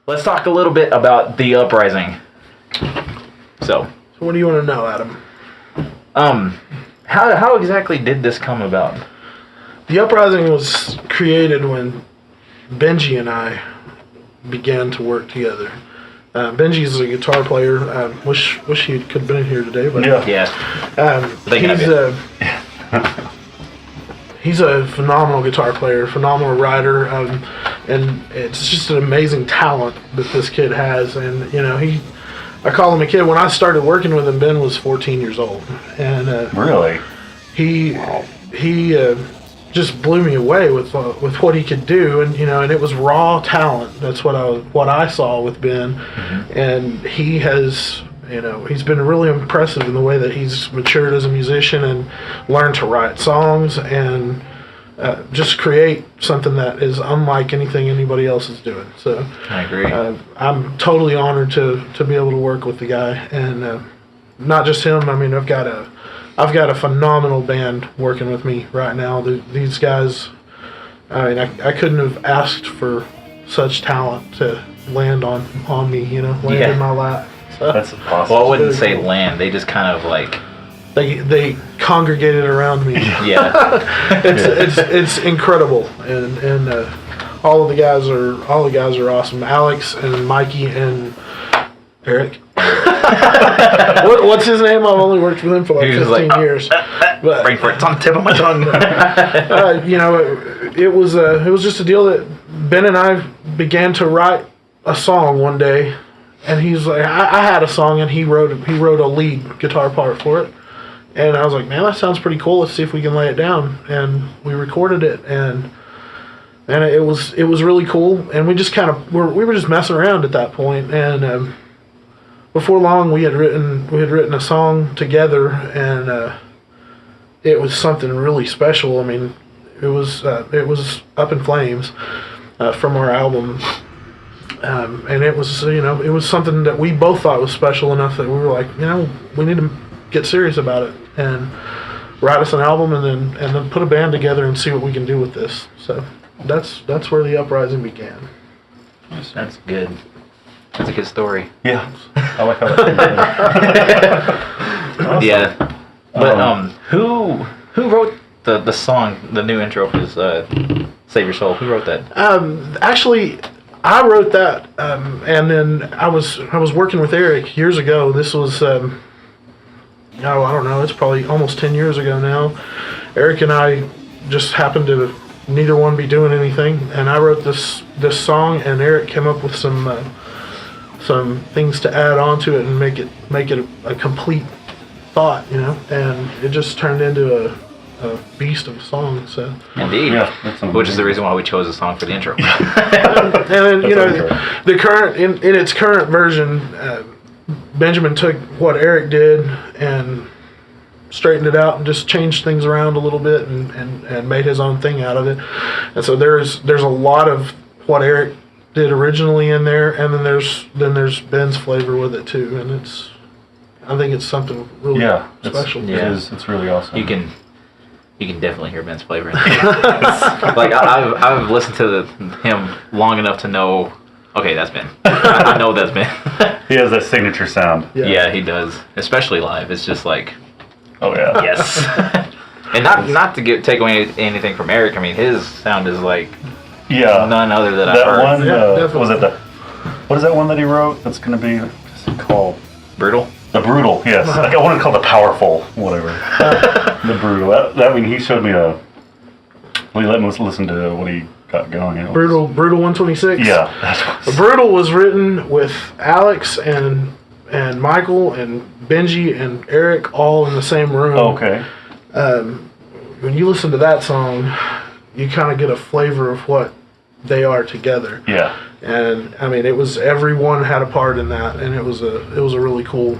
let's talk a little bit about the Uprising. So what do you want to know, Adam? How exactly did this come about? The Uprising was created when Benji and I began to work together. Benji's a guitar player. Wish he could have been here today, but he's a phenomenal guitar player, phenomenal writer, and it's just an amazing talent that this kid has. And I call him a kid. When I started working with him, Ben was 14 years old, and really, he just blew me away with what he could do, and it was raw talent. That's what I saw with Ben, and he has he's been really impressive in the way that he's matured as a musician and learned to write songs and just create something that is unlike anything anybody else is doing. So I agree. I'm totally honored to be able to work with the guy, and not just him. I mean, I've got a phenomenal band working with me right now. These guys, I mean, I couldn't have asked for such talent to land on me, land in my lap. So, that's awesome. Well, I wouldn't say land. They just kind of like... They congregated around me. Yeah. It's incredible. And all the guys are awesome. Alex and Mikey and Eric. What's his name? I've only worked with him for like 15 years. But brain fart. It's on the tip of my tongue. It was just a deal that Ben and I began to write a song one day, and he's like, I had a song, and he wrote a lead guitar part for it, and I was like, man, that sounds pretty cool. Let's see if we can lay it down, and we recorded it, and it was really cool, and we just we were just messing around at that point, and before long we had written a song together, and it was something really special. I mean, it was Up in Flames from our album, and it was something that we both thought was special enough that we were like, we need to get serious about it and write us an album, and then put a band together and see what we can do with this. So that's where the Uprising began. That's good. That's a good story. Yeah, I like how that. Awesome. Yeah, but who wrote the song, the new intro for this "Save Your Soul"? Who wrote that? Actually, I wrote that, and then I was working with Eric years ago. This was I don't know. It's probably almost 10 years ago now. Eric and I just happened to neither one be doing anything, and I wrote this song, and Eric came up with some things to add on to it and make it a complete thought, and it just turned into a beast of a song. So indeed, yeah, which is the reason why we chose the song for the intro. And then the current in its current version, Benjamin took what Eric did and straightened it out and just changed things around a little bit and made his own thing out of it. And so there's a lot of what Eric did originally in there, and then there's Ben's flavor with it too, and I think it's something really special. It's really awesome. You can definitely hear Ben's flavor in there. Like I've listened to him long enough to know, okay, that's Ben. I know that's Ben. He has that signature sound. Yeah, he does, especially live. It's just like, oh yeah, yes. And not to take away anything from Eric. I mean, his sound is like none other than I've heard. One, was it what is that one that he wrote? That's going to be called Brutal. The Brutal, yes. Like I want to call it the Powerful, whatever. The Brutal. That I mean, he showed me he let me listen to what he got going. Brutal 126. Yeah. Brutal was written with Alex and Michael and Benji and Eric all in the same room. Okay. When you listen to that song, you kind of get a flavor of what they are together. Yeah. And I mean, everyone had a part in that, and it was a really cool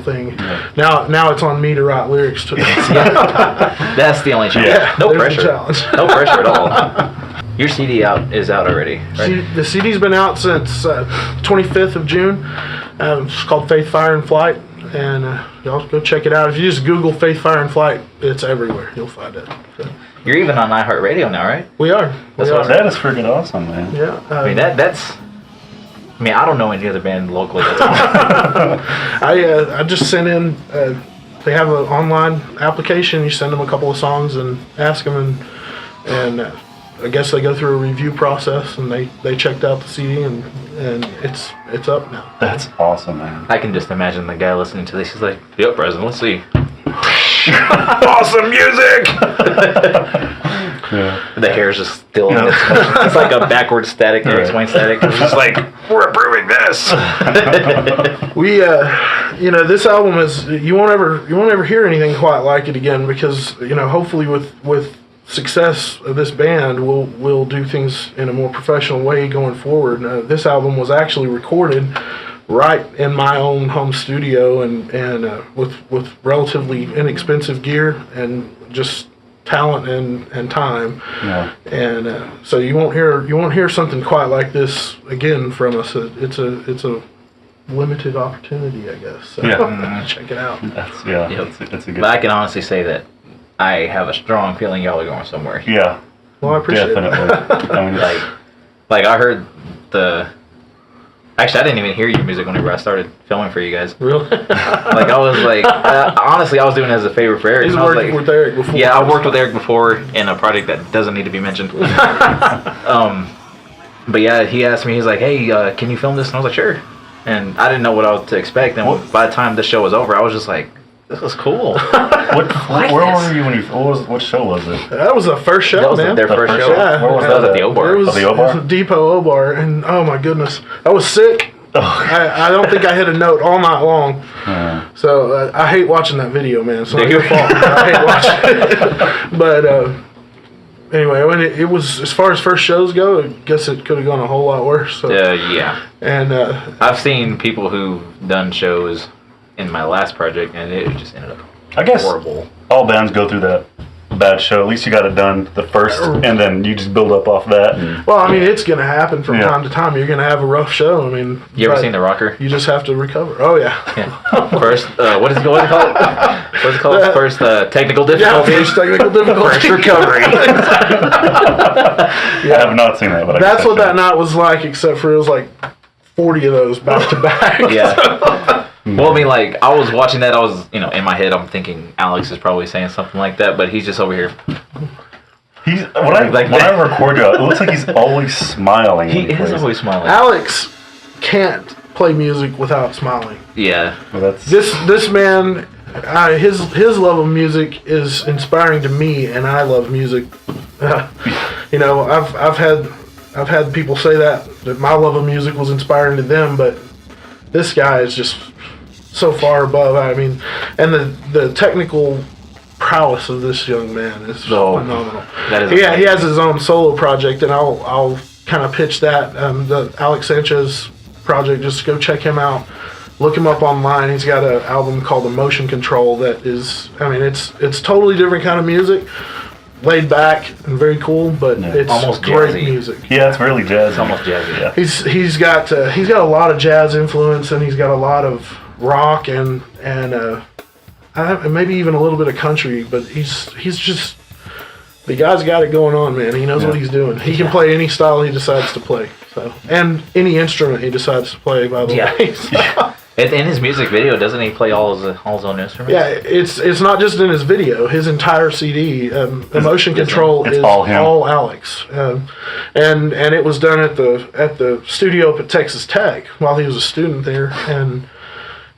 thing. Yeah. Now it's on me to write lyrics to it. That's the only challenge. Yeah, no pressure. Challenge. No pressure at all. Your CD is out already, right? The CD's been out since 25th of June. It's called Faith, Fire, and Flight, and y'all go check it out. If you just Google Faith, Fire, and Flight, it's everywhere. You'll find it. So. You're even on iHeartRadio now, right? We are. That is freaking awesome, man. Yeah. I mean, that's I mean, I don't know any other band locally. That's all. I just sent in. They have an online application. You send them a couple of songs and ask them, and I guess they go through a review process, and they checked out the CD, and it's up now. That's awesome, man. I can just imagine the guy listening to this. He's like, the Uprising, let's see. Awesome music! Yeah. The hair's just still in it's like a backward static, Right. X-Wing static. It's just like, we're approving this. We, this album is you won't ever hear anything quite like it again because hopefully with success of this band, we'll do things in a more professional way going forward. This album was actually recorded right in my own home studio and with relatively inexpensive gear and just talent and time. Yeah. And so you won't hear something quite like this again from us. It's a limited opportunity, I guess. So Yeah. check it out. That's a good. But I can honestly say that I have a strong feeling y'all are going somewhere. Yeah. Well, I appreciate Definitely. it. I mean, Like I heard Actually, I didn't even hear your music whenever I started filming for you guys. Really? Like I was like, honestly, I was doing it as a favor for Eric. He's and I was working like, with Eric before. Yeah, I worked with Eric before in a project that doesn't need to be mentioned. But yeah, he asked me, he's like, hey, can you film this? And I was like, sure. And I didn't know what I was to expect. And by the time the show was over, I was just like, this is cool. where were you when you? What show was it? That was the first show, That was man. their first show. Yeah. Where was That was at the It O-Bar. was, the O-Bar? it was Depot O-Bar, and oh my goodness, I was sick. Oh. I don't think I hit a note all night long. Yeah. So I hate watching that video, man. It's not Do your you? fault. I hate watching it. But anyway, when it was as far as first shows go, I guess it could have gone a whole lot worse. So. Yeah. And I've seen people who've done shows in my last project, and it just ended up I guess horrible. all bands go through that bad show. At least you got it done the first, and then you just build up off that. well, I mean, it's gonna happen from Yeah. time to time. You're gonna have a rough show. I mean, You ever but seen The Rocker? You just have to recover. Oh yeah. Yeah. First, what is it called? What's it called? First, technical Yeah, difficulty. first technical difficulty. First recovery. I have not seen that, but That's what that night was like, except for it was like 40 of those back to back. Yeah. Well, I mean, like, I was watching that, I was, in my head, I'm thinking Alex is probably saying something like that, but he's just over here. He's when I record you, it looks like he's always smiling. He when is plays. always smiling. Alex can't play music without smiling. Yeah. Well, that's This man, his love of music is inspiring to me, and I love music. I've had people say that my love of music was inspiring to them, but this guy is just so far above. I mean, and the technical prowess of this young man is phenomenal. That is He has his own solo project, and I'll kind of pitch that. The Alex Sanchez project, just go check him out. Look him up online. He's got an album called Emotion Control that is, I mean, it's totally different kind of music, laid back and very cool, but it's Almost great jazzy. music. yeah, it's really jazz. It's almost jazzy. Yeah. He's got a lot of jazz influence, and he's got a lot of rock and maybe even a little bit of country. But he's just, the guy's got it going on, man. He knows what he's doing. He can play any style he decides to play. So, and any instrument he decides to play, by the way. So, In his music video, doesn't he play all his own instruments? yeah, it's not just in his video. His entire CD, Emotion Control, it's is all him. all Alex, and it was done at the studio up at Texas Tech while he was a student there, and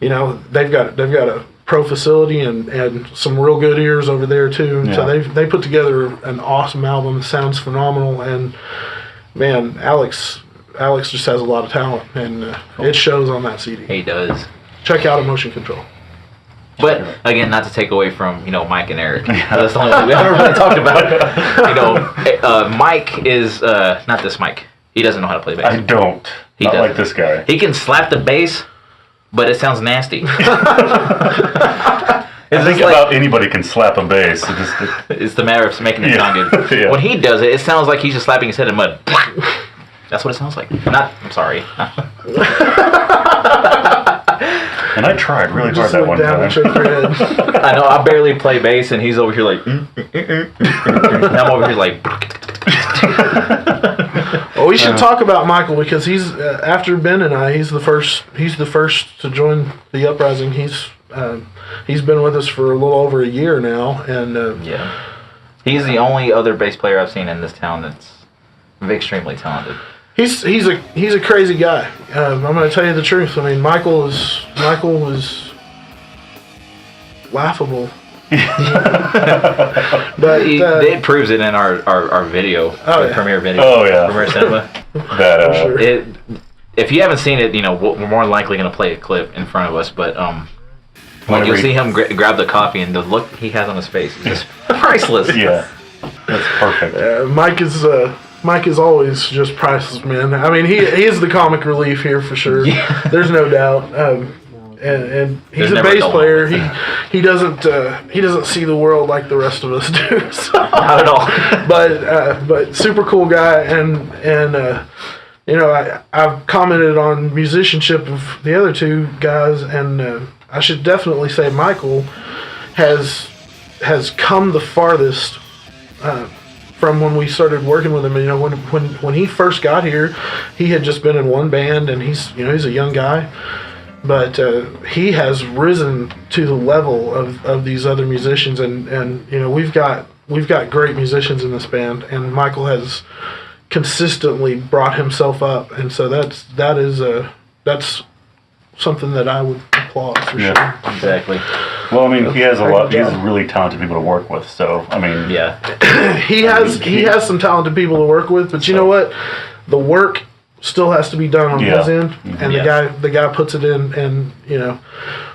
they've got a pro facility and some real good ears over there too. Yeah. So they put together an awesome album. It sounds phenomenal, and man, Alex just has a lot of talent, and it shows on that CD. He does. Check out Emotion Control. But again, not to take away from Mike and Eric. That's the only thing we haven't really talked about. Mike is not this Mike. He doesn't know how to play bass. I don't. He Not doesn't. like this guy. He can slap the bass, but it sounds nasty. I think about anybody can slap a bass. It's the matter of making it sound good. Yeah. When he does it, it sounds like he's just slapping his head in mud. That's what it sounds like. I'm sorry. And I tried really hard Just that look one down time. and shake your head. I know, I barely play bass, and he's over here like... and I'm over here like... Well, we should talk about Michael because he's after Ben and I. He's the first to join the Uprising. He's been with us for a little over a year now, and Yeah. He's the only other bass player I've seen in this town that's extremely talented. he's a crazy guy. I'm going to tell you the truth. I mean, Michael is laughable. But it proves it in our video, premiere video. Oh, yeah. Premiere Cinema. That sure. If you haven't seen it, we're more than likely going to play a clip in front of us, but when you see him grab the coffee and the look he has on his face is just priceless. Yeah, that's perfect. Mike is always just priceless, man. I mean, he is the comic relief here for sure. Yeah. There's no doubt. And he's There's a never bass a dull player. moment. He doesn't see the world like the rest of us do. So. Not at all. But super cool guy, and I've commented on musicianship of the other two guys, and I should definitely say Michael has come the farthest from when we started working with him. When he first got here, he had just been in one band, and he's a young guy. But he has risen to the level of these other musicians, and we've got great musicians in this band, and Michael has consistently brought himself up, and so that's something that I would applaud for sure. Exactly. Well, I mean, he has really talented people to work with. So, I mean, Yeah. he has some talented people to work with, but you know what? The work still has to be done on his end, and the guy puts it in, and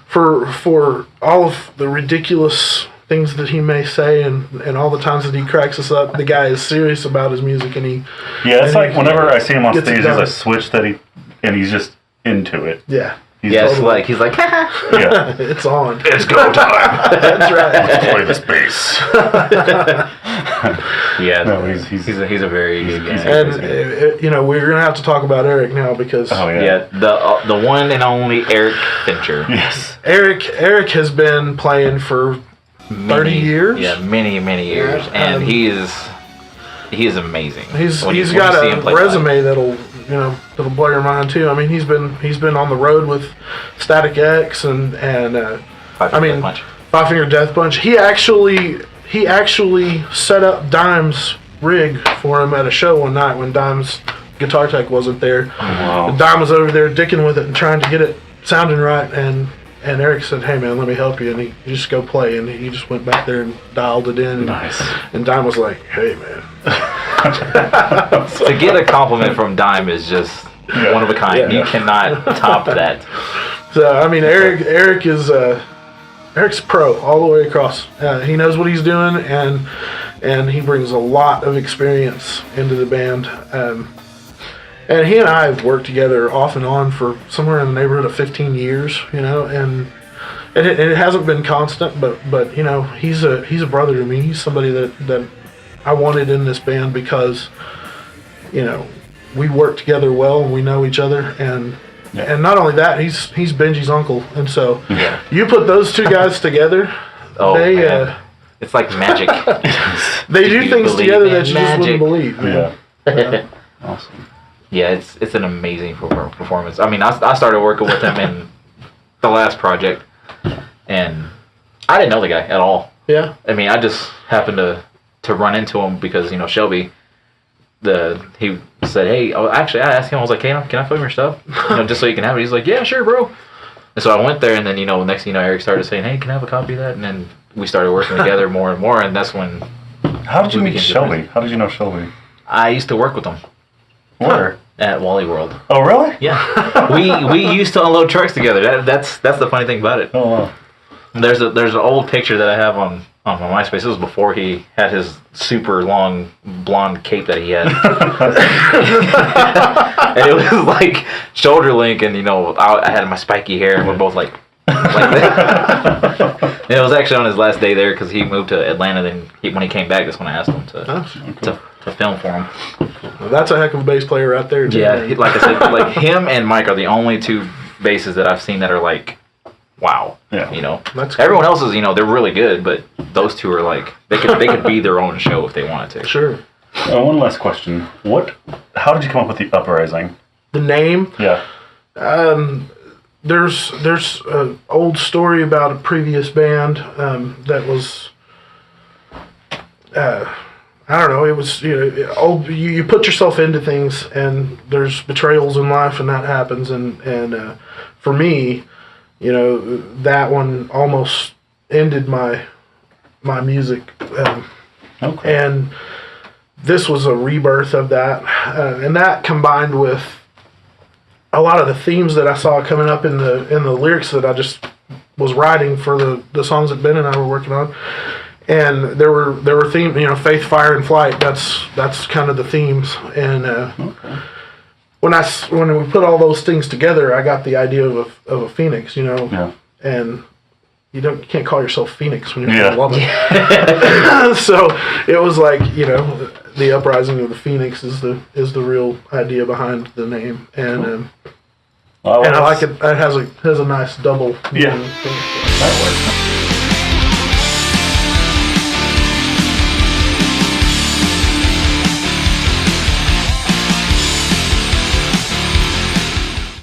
for all of the ridiculous things that he may say and all the times that he cracks us up, the guy is serious about his music, and he it's like whenever I see him on gets it stage, there's done. a switch that he's just into it. Yeah. He's Yeah, totally- he's like, yeah. It's on. It's go time. That's right. Play this bass. yeah. No, he's a very good guy. And we're gonna have to talk about Eric now because Yeah, the one and only Eric Fincher. Yes. Eric has been playing for 30 years. Yeah, many years, Yeah, and he is amazing. He's When you got see him a play resume that'll blow your mind too. I mean, he's been on the road with Static X and Five Finger Death Punch. He actually set up Dime's rig for him at a show one night when Dime's guitar tech wasn't there. Wow. Dime was over there dicking with it and trying to get it sounding right, and Eric said, "Hey man, let me help you," and he just go play, and he just went back there and dialed it in. Nice. And Dime was like, "Hey man." To get a compliment from Dime is just one of a kind. Yeah. You cannot top that. So I mean, Eric is Eric's pro all the way across. He knows what he's doing, and he brings a lot of experience into the band. And he and I have worked together off and on for somewhere in the neighborhood of 15 years, and it hasn't been constant, but he's a brother to me. He's somebody that I wanted in this band because we work together well and we know each other, and not only that, he's Benji's uncle, and so you put those two guys together, Man. It's like magic. they do You things believe together in that you just wouldn't believe. Man. Yeah. Awesome. Yeah, it's an amazing performance. I mean, I started working with him in the last project, and I didn't know the guy at all. Yeah. I mean, I just happened to run into him because Shelby, he said, "Hey," actually I asked him, I was like, "Can I film your stuff? Just so you can have it." He's like, "Yeah, sure, bro." And so I went there, and then next thing you know, Eric started saying, "Hey, can I have a copy of that?" And then we started working together more and more, and that's when. How did you we meet became Shelby? friends. How did you know Shelby? I used to work with him. Where? At Wally World. Oh, really? Yeah, we used to unload trucks together. That's the funny thing about it. Oh, wow. There's an old picture that I have on my MySpace. This was before he had his super long blonde cape that he had, and it was like shoulder length, and I had my spiky hair, and we're both like that. And it was actually on his last day there because he moved to Atlanta. Then when he came back, that's when I asked him to film for him. Well, that's a heck of a bass player right there, too. Yeah, like I said, like him and Mike are the only two basses that I've seen that are like, wow. Yeah. That's cool. Everyone else is, they're really good, but those two are like they could be their own show if they wanted to. Sure. One last question. How did you come up with the Uprising? The name. Yeah. There's an old story about a previous band that was. I don't know. It was you put yourself into things, and there's betrayals in life, and that happens. And for me, that one almost ended my music. Okay. And this was a rebirth of that, and that combined with a lot of the themes that I saw coming up in the lyrics that I just was writing for the songs that Ben and I were working on. And there were themes, faith, fire, and flight. That's kind of the themes. And Okay. when we put all those things together, I got the idea of a phoenix. Yeah. And you can't call yourself Phoenix when you're Yeah. from Lubbock. So it was like the uprising of the phoenix is the real idea behind the name. And Well, I like it. It has a nice double. Yeah. meaning. That works.